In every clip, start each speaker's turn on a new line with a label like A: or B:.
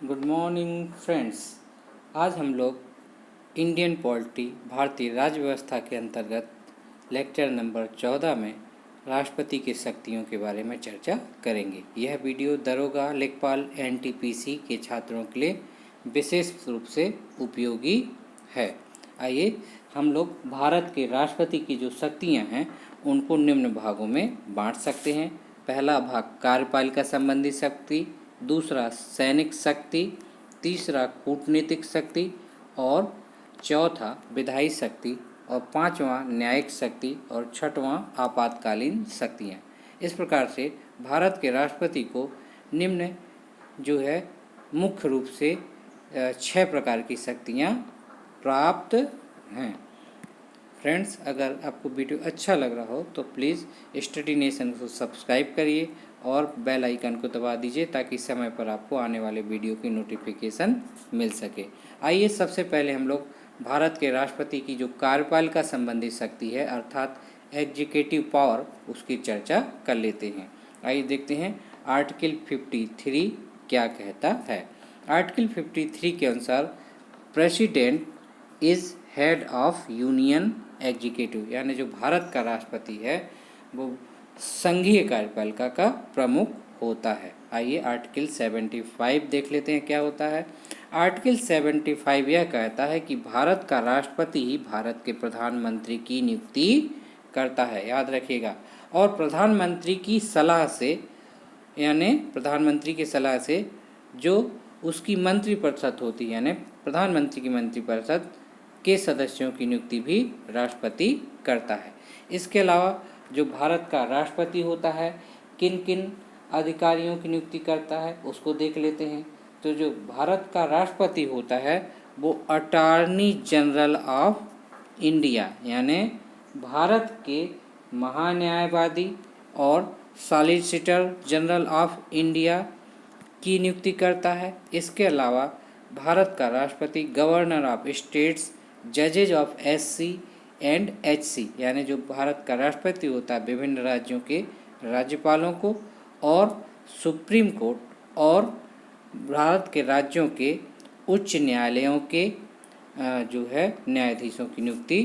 A: Good morning friends. आज हम लोग इंडियन पॉलिटी भारतीय राज्य व्यवस्था के अंतर्गत लेक्चर नंबर 14 में राष्ट्रपति की शक्तियों के बारे में चर्चा करेंगे। यह वीडियो दरोगा लेखपाल एनटीपीसी के छात्रों के लिए विशेष रूप से उपयोगी है। आइए हम लोग भारत के राष्ट्रपति की जो शक्तियां हैं उनको निम्न भागों में बांट सकते हैं। पहला भाग कार्यपालिका संबंधी शक्ति, दूसरा सैनिक शक्ति, तीसरा कूटनीतिक शक्ति और चौथा विधायी शक्ति और पांचवा न्यायिक शक्ति और छठवां आपातकालीन शक्तियाँ। इस प्रकार से भारत के राष्ट्रपति को निम्न जो है मुख्य रूप से 6 प्रकार की शक्तियाँ प्राप्त हैं। फ्रेंड्स, अगर आपको वीडियो अच्छा लग रहा हो तो प्लीज़ स्टडी नेशन को सब्सक्राइब करिए और बेल आइकन को दबा दीजिए ताकि समय पर आपको आने वाले वीडियो की नोटिफिकेशन मिल सके। आइए सबसे पहले हम लोग भारत के राष्ट्रपति की जो कार्यपालिका संबंधी शक्ति है अर्थात एग्जीक्यूटिव पावर उसकी चर्चा कर लेते हैं। आइए देखते हैं आर्टिकल 53 क्या कहता है। आर्टिकल 53 के अनुसार president is head of union executive, यानी जो भारत का राष्ट्रपति है वो संघीय कार्यपालिका का प्रमुख होता है। आइए आर्टिकल 75 देख लेते हैं क्या होता है। आर्टिकल 75 यह कहता है कि भारत का राष्ट्रपति ही भारत के प्रधानमंत्री की नियुक्ति करता है, याद रखिएगा, और प्रधानमंत्री की सलाह से, यानी प्रधानमंत्री की सलाह से जो उसकी मंत्रिपरिषद होती है, यानी प्रधानमंत्री की मंत्रिपरिषद के सदस्यों की नियुक्ति भी राष्ट्रपति करता है। इसके अलावा जो भारत का राष्ट्रपति होता है किन किन अधिकारियों की नियुक्ति करता है उसको देख लेते हैं। तो जो भारत का राष्ट्रपति होता है वो अटॉर्नी जनरल ऑफ इंडिया, यानी भारत के महान्यायवादी और सॉलिसिटर जनरल ऑफ इंडिया की नियुक्ति करता है। इसके अलावा भारत का राष्ट्रपति गवर्नर ऑफ स्टेट्स, जजेज ऑफ एससी एंड एचसी, यानी जो भारत का राष्ट्रपति होता है विभिन्न राज्यों के राज्यपालों को और सुप्रीम कोर्ट और भारत के राज्यों के उच्च न्यायालयों के जो है न्यायाधीशों की नियुक्ति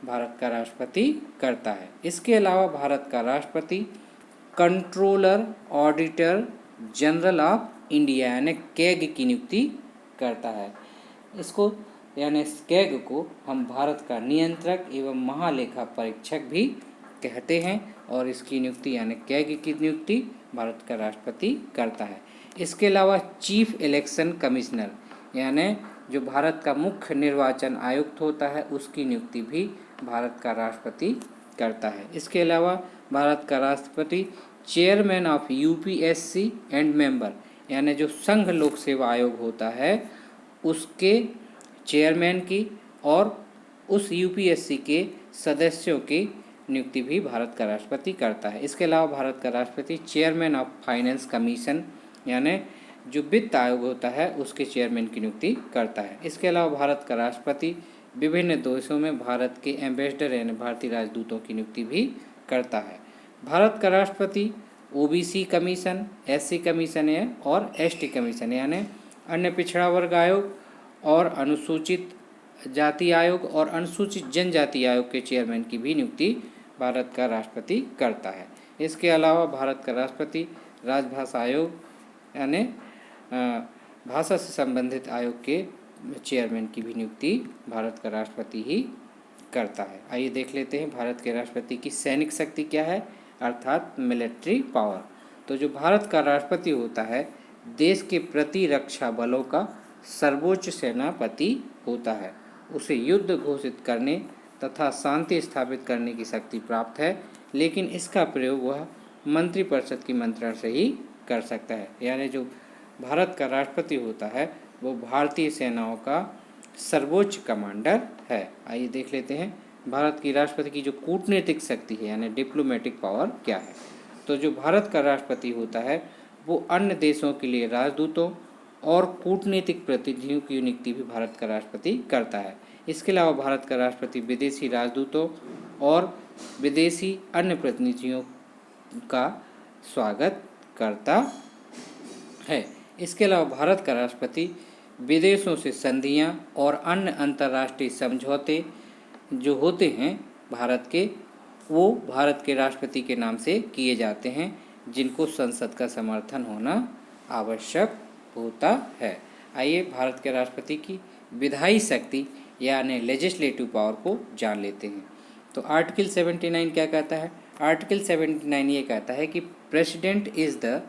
A: भारत का राष्ट्रपति करता है। इसके अलावा भारत का राष्ट्रपति controller auditor general of India यानी कैग की नियुक्ति करता है। इसको यानी कैग को हम भारत का नियंत्रक एवं महालेखा परीक्षक भी कहते हैं और इसकी नियुक्ति यानी कैग की नियुक्ति भारत का राष्ट्रपति करता है। इसके अलावा चीफ इलेक्शन कमिश्नर यानी जो भारत का मुख्य निर्वाचन आयुक्त होता है उसकी नियुक्ति भी भारत का राष्ट्रपति करता है। इसके अलावा भारत का राष्ट्रपति chairman of UPSC and member, यानी जो संघ लोक सेवा आयोग होता है उसके चेयरमैन की और उस यूपीएससी के सदस्यों की नियुक्ति भी भारत का राष्ट्रपति करता है। इसके अलावा भारत का राष्ट्रपति चेयरमैन ऑफ फाइनेंस कमीशन, यानी जो वित्त आयोग होता है उसके चेयरमैन की नियुक्ति करता है। इसके अलावा भारत का राष्ट्रपति विभिन्न देशों में भारत के एम्बेसडर यानी भारतीय राजदूतों की नियुक्ति भी करता है। भारत का राष्ट्रपति ओबीसी कमीशन, एससी कमीशन है और एसटी कमीशन यानी अन्य पिछड़ा वर्ग आयोग और अनुसूचित जाति आयोग और अनुसूचित जनजाति आयोग के चेयरमैन की भी नियुक्ति भारत का राष्ट्रपति करता है। इसके अलावा भारत का राष्ट्रपति राजभाषा आयोग यानी भाषा से संबंधित आयोग के चेयरमैन की भी नियुक्ति भारत का राष्ट्रपति ही करता है। आइए देख लेते हैं भारत के राष्ट्रपति की सैनिक शक्ति क्या है अर्थात मिलिट्री पावर। तो जो भारत का राष्ट्रपति होता है देश के प्रतिरक्षा बलों का सर्वोच्च सेनापति होता है। उसे युद्ध घोषित करने तथा शांति स्थापित करने की शक्ति प्राप्त है, लेकिन इसका प्रयोग वह मंत्रिपरिषद की मंत्रणा से ही कर सकता है। यानी जो भारत का राष्ट्रपति होता है वो भारतीय सेनाओं का सर्वोच्च कमांडर है। आइए देख लेते हैं भारत की राष्ट्रपति की जो कूटनीतिक शक्ति है यानी डिप्लोमेटिक पावर क्या है। तो जो भारत का राष्ट्रपति होता है वो अन्य देशों के लिए राजदूतों और कूटनीतिक प्रतिनिधियों की नियुक्ति भी भारत का राष्ट्रपति करता है। इसके अलावा भारत का राष्ट्रपति विदेशी राजदूतों और विदेशी अन्य प्रतिनिधियों का स्वागत करता है। इसके अलावा भारत का राष्ट्रपति विदेशों से संधियां और अन्य अंतर्राष्ट्रीय समझौते जो होते हैं भारत के, वो भारत के राष्ट्रपति के नाम से किए जाते हैं, जिनको संसद का समर्थन होना आवश्यक होता है। आइए भारत के राष्ट्रपति की विधायी शक्ति यानी लेजिस्लेटिव पावर को जान लेते हैं। तो आर्टिकल 79 क्या कहता है? आर्टिकल 79 ये कहता है कि president is the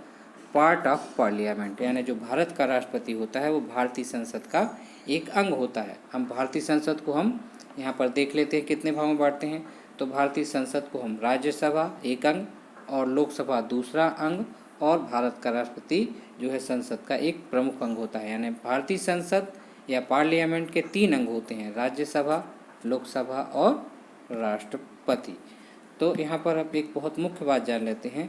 A: part of parliament, यानी जो भारत का राष्ट्रपति होता है वो भारतीय संसद का एक अंग होता है। हम भारतीय संसद को हम यहाँ पर देख लेते हैं कितने भाग में बांटते हैं। तो भारतीय संसद को हम राज्यसभा एक अंग और लोकसभा दूसरा अंग और भारत का राष्ट्रपति जो है संसद का एक प्रमुख अंग होता है। यानी भारतीय संसद या पार्लियामेंट के 3 अंग होते हैं, राज्यसभा, लोकसभा और राष्ट्रपति। तो यहाँ पर अब एक बहुत मुख्य बात जान लेते हैं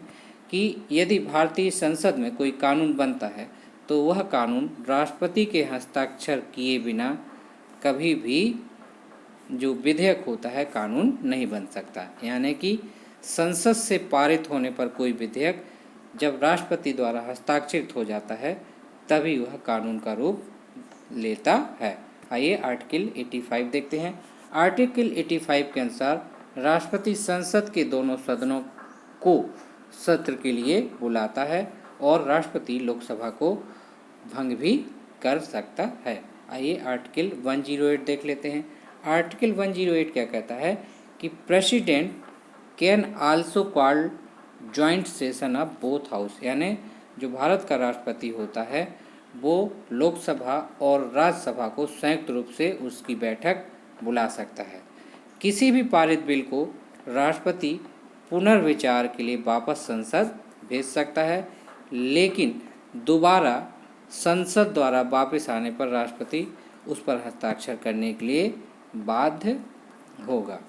A: कि यदि भारतीय संसद में कोई कानून बनता है तो वह कानून राष्ट्रपति के हस्ताक्षर किए बिना कभी भी जो विधेयक होता है कानून नहीं बन सकता। यानी कि संसद से पारित होने पर कोई विधेयक जब राष्ट्रपति द्वारा हस्ताक्षरित हो जाता है तभी वह कानून का रूप लेता है। आइए आर्टिकल 85 देखते हैं। आर्टिकल 85 के अनुसार राष्ट्रपति संसद के दोनों सदनों को सत्र के लिए बुलाता है और राष्ट्रपति लोकसभा को भंग भी कर सकता है। आइए आर्टिकल 108 देख लेते हैं। आर्टिकल 108 क्या कहता है कि president can also call joint session of both house, यानी जो भारत का राष्ट्रपति होता है वो लोकसभा और राज्यसभा को संयुक्त रूप से उसकी बैठक बुला सकता है। किसी भी पारित बिल को राष्ट्रपति पुनर्विचार के लिए वापस संसद भेज सकता है, लेकिन दोबारा संसद द्वारा वापस आने पर राष्ट्रपति उस पर हस्ताक्षर करने के लिए बाध्य होगा।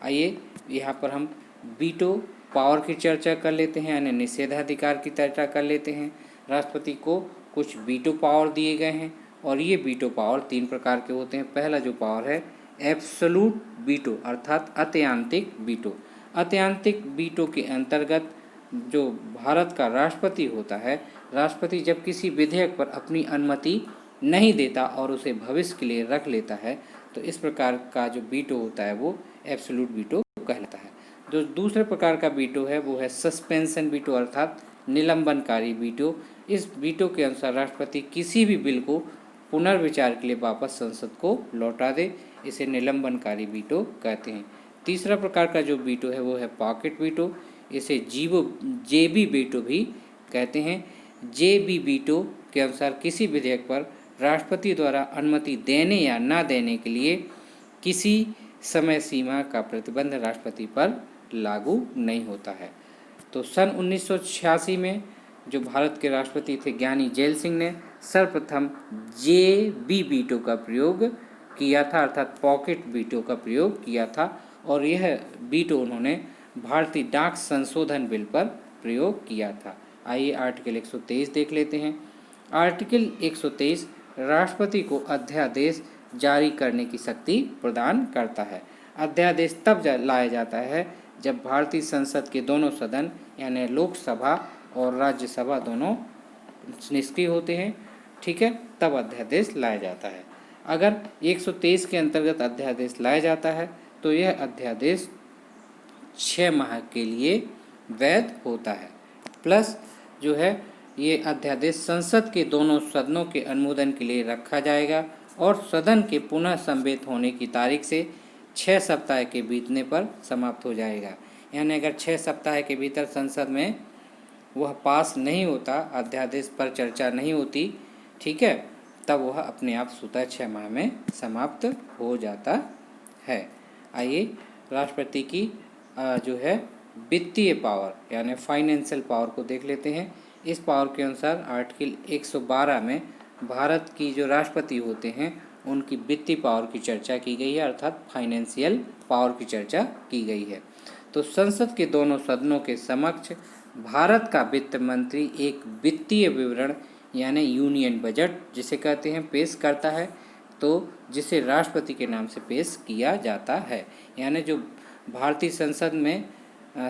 A: आइए यहाँ पर हम वीटो पावर की चर्चा कर लेते हैं, यानी निषेधाधिकार की चर्चा कर लेते हैं। राष्ट्रपति को कुछ वीटो पावर दिए गए हैं और ये वीटो पावर 3 प्रकार के होते हैं। पहला जो पावर है एब्सोल्यूट वीटो अर्थात अत्यंतिक वीटो। अत्यंतिक वीटो के अंतर्गत जो भारत का राष्ट्रपति होता है, राष्ट्रपति जब किसी विधेयक पर अपनी अनुमति नहीं देता और उसे भविष्य के लिए रख लेता है तो इस प्रकार का जो वीटो होता है वो एब्सोल्यूट वीटो कहलाता है। जो दूसरे प्रकार का वीटो है वो है सस्पेंशन वीटो अर्थात निलंबनकारी वीटो। इस वीटो के अनुसार राष्ट्रपति किसी भी बिल को पुनर्विचार के लिए वापस संसद को लौटा दे, इसे निलंबनकारी वीटो कहते हैं। तीसरा प्रकार का जो वीटो है वो है पॉकेट वीटो, इसे जेबी वीटो भी कहते हैं। जेबी वीटो के अनुसार किसी विधेयक पर राष्ट्रपति द्वारा अनुमति देने या न देने के लिए किसी समय सीमा का प्रतिबंध राष्ट्रपति पर लागू नहीं होता है। तो सन 1986 में जो भारत के राष्ट्रपति थे ज्ञानी जैल सिंह ने सर्वप्रथम जेबी वीटो का प्रयोग किया था अर्थात पॉकेट वीटो का प्रयोग किया था और यह वीटो उन्होंने भारतीय डाक संशोधन बिल पर प्रयोग किया था। आइए आर्टिकल 123 देख लेते हैं। आर्टिकल 123 राष्ट्रपति को अध्यादेश जारी करने की शक्ति प्रदान करता है। अध्यादेश तब लाया जाता है जब भारतीय संसद के दोनों सदन यानी लोकसभा और राज्यसभा दोनों निष्क्रिय होते हैं, ठीक है, तब अध्यादेश लाया जाता है। अगर 123 के अंतर्गत अध्यादेश लाया जाता है तो यह अध्यादेश 6 माह के लिए वैध होता है। प्लस जो है ये अध्यादेश संसद के दोनों सदनों के अनुमोदन के लिए रखा जाएगा और सदन के पुनः सम्मिलित होने की तारीख से 6 सप्ताह के बीतने पर समाप्त हो जाएगा। यानी अगर 6 सप्ताह के भीतर संसद में वह पास नहीं होता, अध्यादेश पर चर्चा नहीं होती, ठीक है, तब वह अपने आप स्वतः 6 माह में समाप्त हो जाता है। आइए राष्ट्रपति की जो है वित्तीय पावर यानी फाइनेंशियल पावर को देख लेते हैं। इस पावर के अनुसार आर्टिकल 112 में भारत की जो राष्ट्रपति होते हैं उनकी वित्तीय पावर की चर्चा की गई है अर्थात फाइनेंशियल पावर की चर्चा की गई है। तो संसद के दोनों सदनों के समक्ष भारत का वित्त मंत्री एक वित्तीय विवरण यानी यूनियन बजट जिसे कहते हैं पेश करता है, तो जिसे राष्ट्रपति के नाम से पेश किया जाता है। यानी जो भारतीय संसद में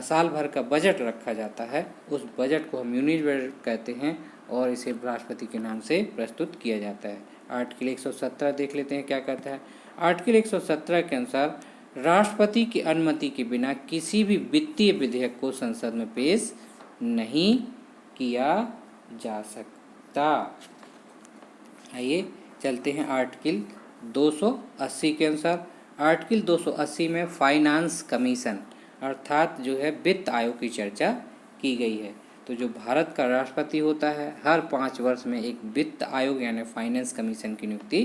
A: साल भर का बजट रखा जाता है उस बजट को हम यूनियन बजट कहते हैं और इसे राष्ट्रपति के नाम से प्रस्तुत किया जाता है। आर्टिकल 117 देख लेते हैं क्या कहता है। आर्टिकल 117 के अनुसार राष्ट्रपति की अनुमति के बिना किसी भी वित्तीय विधेयक को संसद में पेश नहीं किया जा सकता। आइए चलते हैं आर्टिकल 280 के अनुसार। आर्टिकल 280 में फाइनेंस कमीशन अर्थात जो है वित्त आयोग की चर्चा की गई है। तो जो भारत का राष्ट्रपति होता है हर 5 वर्ष में एक वित्त आयोग यानी फाइनेंस कमीशन की नियुक्ति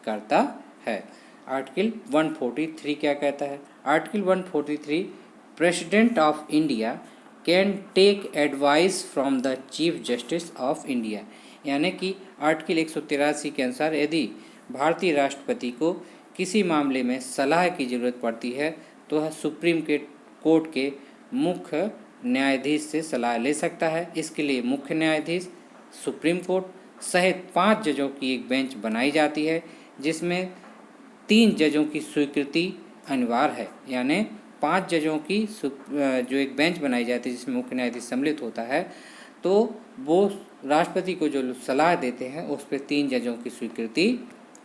A: करता है। आर्टिकल 143 क्या कहता है। Article 143 president of India can take advice from the chief justice of India, यानी कि आर्टिकल 183 के अनुसार यदि भारतीय राष्ट्रपति को किसी मामले में सलाह की ज़रूरत पड़ती है तो वह सुप्रीम कोर्ट के मुख्य न्यायाधीश से सलाह ले सकता है। इसके लिए मुख्य न्यायाधीश, सुप्रीम कोर्ट सहित 5 जजों की एक बेंच बनाई जाती है जिसमें 3 जजों की स्वीकृति अनिवार्य है। यानी 5 जजों की जो एक बेंच बनाई जाती है जिसमें मुख्य न्यायाधीश सम्मिलित होता है, तो वो राष्ट्रपति को जो सलाह देते हैं उस पर 3 जजों की स्वीकृति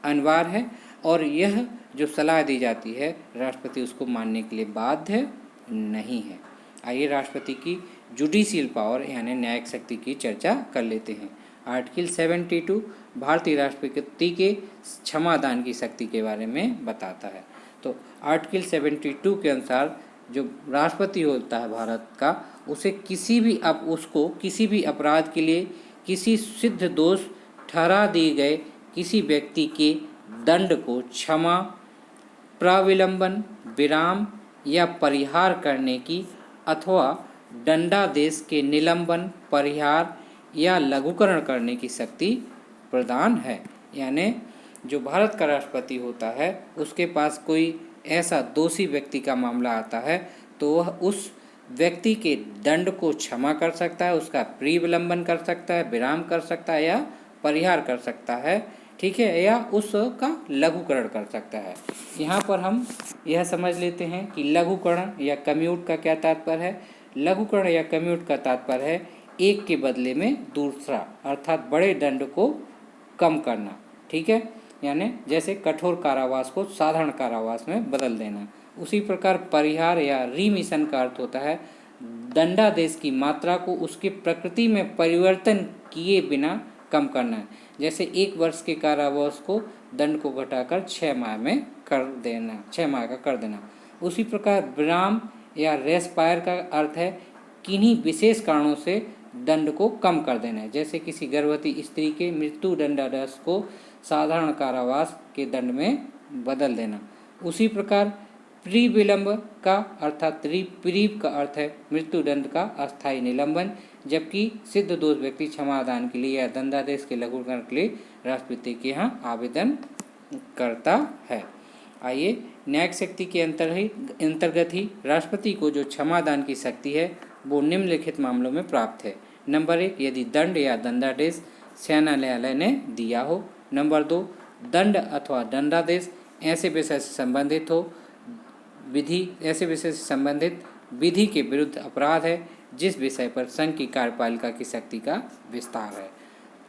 A: अनिवार्य है और यह जो सलाह दी जाती है राष्ट्रपति उसको मानने के लिए बाध्य नहीं है। आइए राष्ट्रपति की जुडिशियल पावर यानी न्यायिक शक्ति की चर्चा कर लेते हैं। आर्टिकल 72 भारतीय राष्ट्रपति के क्षमादान की शक्ति के बारे में बताता है। तो आर्टिकल 72 के अनुसार जो राष्ट्रपति होता है भारत का उसे उसको किसी भी अपराध के लिए किसी सिद्ध दोष ठहरा दिए गए किसी व्यक्ति के दंड को क्षमा, प्रविलंबन, विराम या परिहार करने की अथवा दंडादेश के निलंबन, परिहार या लघुकरण करने की शक्ति प्रदान है। यानी जो भारत का राष्ट्रपति होता है उसके पास कोई ऐसा दोषी व्यक्ति का मामला आता है तो वह उस व्यक्ति के दंड को क्षमा कर सकता है, उसका प्रीविलंबन कर सकता है, विराम कर सकता है या परिहार कर सकता है, ठीक है, या उसका लघुकरण कर सकता है। यहाँ पर हम यह समझ लेते हैं कि लघुकरण या कम्यूट का क्या तात्पर्य है। लघुकरण या कम्यूट का तात्पर्य है एक के बदले में दूसरा अर्थात बड़े दंड को कम करना, ठीक है, यानी जैसे कठोर कारावास को साधारण कारावास में बदल देना। उसी प्रकार परिहार या रिमिशन का अर्थ होता है दंडादेश की मात्रा को उसकी प्रकृति में परिवर्तन किए बिना कम करना है। जैसे 1 वर्ष के कारावास को दंड को घटाकर 6 माह में कर देना, 6 माह का कर देना। उसी प्रकार विराम या रेस्पायर का अर्थ है किन्हीं विशेष कारणों से दंड को कम कर देना है। जैसे किसी गर्भवती स्त्री के मृत्यु दंडादेश को साधारण कारावास के दंड में बदल देना। उसी प्रकार प्रीविलंब का अर्थात रिप्रीव का अर्थ है मृत्यु दंड का अस्थायी निलंबन, जबकि सिद्ध दोष व्यक्ति क्षमादान के लिए या दंडादेश के लघुकरण के लिए राष्ट्रपति के यहाँ आवेदन करता है। आइए न्यायिक शक्ति के अंतर्गत ही राष्ट्रपति को जो क्षमादान की शक्ति है वो निम्नलिखित मामलों में प्राप्त है। नंबर 1, यदि दंड या दंडादेश सेना न्यायालय ने दिया हो। नंबर 2, दंड अथवा दंडादेश ऐसे विषय से संबंधित हो विधि के विरुद्ध अपराध है जिस विषय पर संघ की कार्यपालिका की शक्ति का विस्तार है।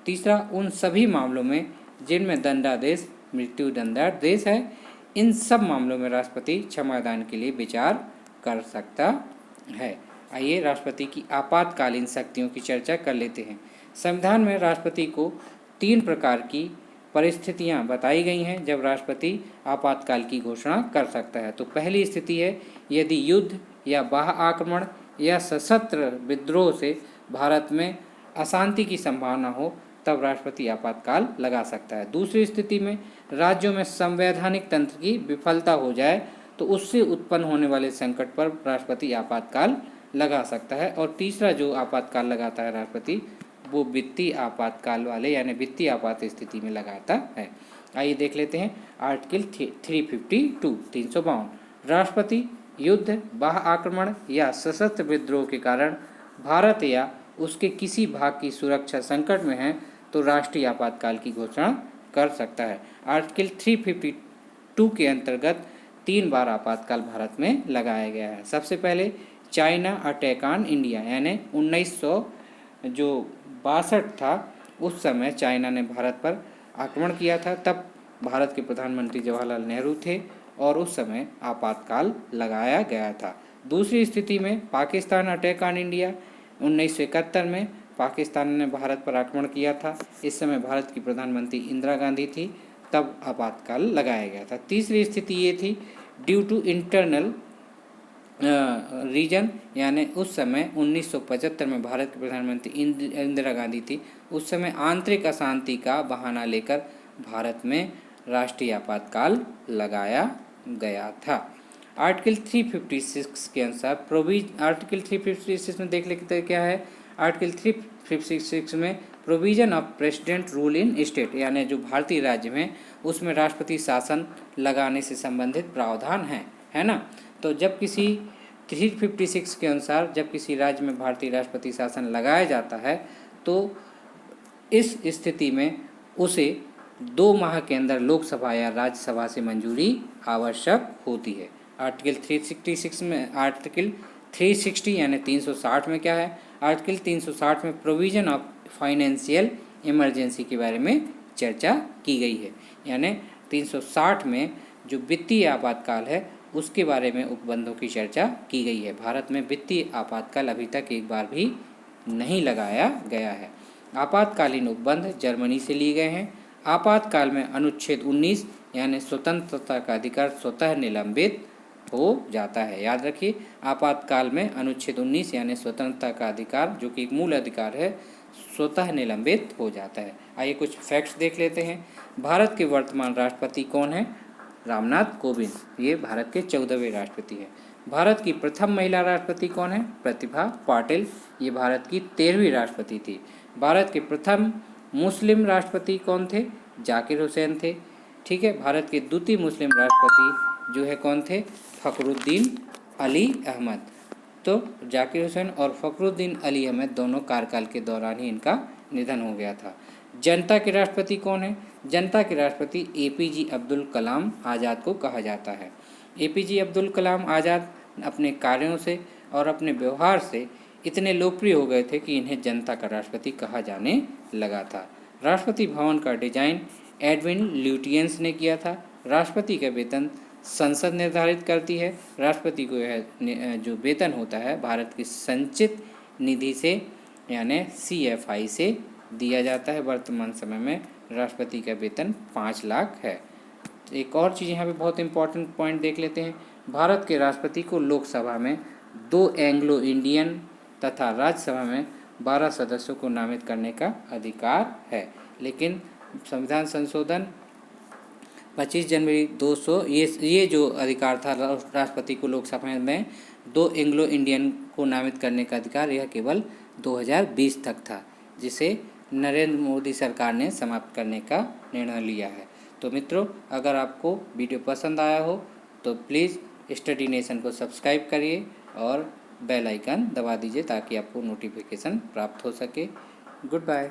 A: तीसरा, उन सभी मामलों में जिनमें दंडादेश मृत्यु दंडादेश है, इन सब मामलों में राष्ट्रपति क्षमादान के लिए विचार कर सकता है। आइए राष्ट्रपति की आपातकालीन शक्तियों की चर्चा कर लेते हैं। संविधान में राष्ट्रपति को 3 प्रकार की परिस्थितियां बताई गई हैं जब राष्ट्रपति आपातकाल की घोषणा कर सकता है। तो पहली स्थिति है यदि युद्ध या बाह्य आक्रमण या सशस्त्र विद्रोह से भारत में अशांति की संभावना हो तब राष्ट्रपति आपातकाल लगा सकता है। दूसरी स्थिति में राज्यों में संवैधानिक तंत्र की विफलता हो जाए तो उससे उत्पन्न होने वाले संकट पर राष्ट्रपति आपातकाल लगा सकता है। और तीसरा जो आपातकाल लगाता है राष्ट्रपति वो वित्तीय आपातकाल वाले यानी वित्तीय आपात स्थिति में लगाता है। आइए देख लेते हैं आर्टिकल 352 राष्ट्रपति युद्ध, बाह्य आक्रमण या सशस्त्र विद्रोह के कारण भारत या उसके किसी भाग की सुरक्षा संकट में है तो राष्ट्रीय आपातकाल की घोषणा कर सकता है। आर्टिकल 352 के अंतर्गत 3 बार आपातकाल भारत में लगाया गया है। सबसे पहले चाइना अटैक ऑन इंडिया यानी 1952 1962 था, उस समय चाइना ने भारत पर आक्रमण किया था। तब भारत के प्रधानमंत्री जवाहरलाल नेहरू थे और उस समय आपातकाल लगाया गया था। दूसरी स्थिति में पाकिस्तान अटैक ऑन इंडिया, 1971 में पाकिस्तान ने भारत पर आक्रमण किया था। इस समय भारत की प्रधानमंत्री इंदिरा गांधी थी, तब आपातकाल लगाया गया था। तीसरी स्थिति ये थी ड्यू टू इंटरनल रीजन, यानी उस समय 1975 में भारत के प्रधानमंत्री इंदिरा गांधी थी। उस समय आंतरिक अशांति का बहाना लेकर भारत में राष्ट्रीय आपातकाल लगाया गया था। आर्टिकल 356 के अनुसार आर्टिकल 356 में देख लेते क्या है। आर्टिकल 356 में provision of president rule in state, यानी जो भारतीय राज्य में उसमें राष्ट्रपति शासन लगाने से संबंधित प्रावधान है ना। तो जब किसी 356 के अनुसार जब किसी राज्य में भारतीय राष्ट्रपति शासन लगाया जाता है तो इस स्थिति में उसे 2 माह के अंदर लोकसभा या राज्यसभा से मंजूरी आवश्यक होती है। आर्टिकल 366 में आर्टिकल 360 यानी 360 में क्या है, आर्टिकल 360 में प्रोविजन ऑफ फाइनेंशियल इमरजेंसी के बारे में चर्चा की गई है। यानी 360 में जो वित्तीय आपातकाल है उसके बारे में उपबंधों की चर्चा की गई है। भारत में वित्तीय आपातकाल अभी तक एक बार भी नहीं लगाया गया है। आपातकालीन उपबंध जर्मनी से लिए गए हैं। आपातकाल में अनुच्छेद 19 यानी स्वतंत्रता का अधिकार स्वतः निलंबित हो जाता है। याद रखिए, आपातकाल में अनुच्छेद 19 यानी स्वतंत्रता का अधिकार, जो कि एक मूल अधिकार है, स्वतः निलंबित हो जाता है। आइए कुछ फैक्ट्स देख लेते हैं। भारत के वर्तमान राष्ट्रपति कौन है? रामनाथ कोविंद, ये भारत के 14वें राष्ट्रपति हैं। भारत की प्रथम महिला राष्ट्रपति कौन है? प्रतिभा पाटिल, ये भारत की 13वीं राष्ट्रपति थी। भारत के प्रथम मुस्लिम राष्ट्रपति कौन थे? जाकिर हुसैन थे। ठीक है। भारत के द्वितीय मुस्लिम राष्ट्रपति जो है कौन थे? फ़खरुद्दीन अली अहमद। तो जाकिर हुसैन और फ़खरुद्दीन अली अहमद दोनों कार्यकाल के दौरान ही इनका निधन हो गया था। जनता के राष्ट्रपति कौन है? जनता के राष्ट्रपति एपीजे अब्दुल कलाम आज़ाद को कहा जाता है। एपीजे अब्दुल कलाम आज़ाद अपने कार्यों से और अपने व्यवहार से इतने लोकप्रिय हो गए थे कि इन्हें जनता का राष्ट्रपति कहा जाने लगा था। राष्ट्रपति भवन का डिजाइन एडविन ल्यूटियंस ने किया था। राष्ट्रपति का वेतन संसद निर्धारित करती है। राष्ट्रपति को यह जो वेतन होता है भारत की संचित निधि से यानी CFI से दिया जाता है। वर्तमान समय में राष्ट्रपति का वेतन 5 लाख है। एक और चीज़ यहाँ पे बहुत इंपॉर्टेंट पॉइंट देख लेते हैं। भारत के राष्ट्रपति को लोकसभा में 2 एंग्लो इंडियन तथा राज्यसभा में 12 सदस्यों को नामित करने का अधिकार है। लेकिन संविधान संशोधन 25 जनवरी 200 ये जो अधिकार था राष्ट्रपति को लोकसभा में 2 एंग्लो इंडियन को नामित करने का अधिकार, यह केवल 2020 तक था, जिसे नरेंद्र मोदी सरकार ने समाप्त करने का निर्णय लिया है। तो मित्रों, अगर आपको वीडियो पसंद आया हो तो प्लीज़ स्टडी नेशन को सब्सक्राइब करिए और बेल आइकन दबा दीजिए ताकि आपको नोटिफिकेशन प्राप्त हो सके। Good bye.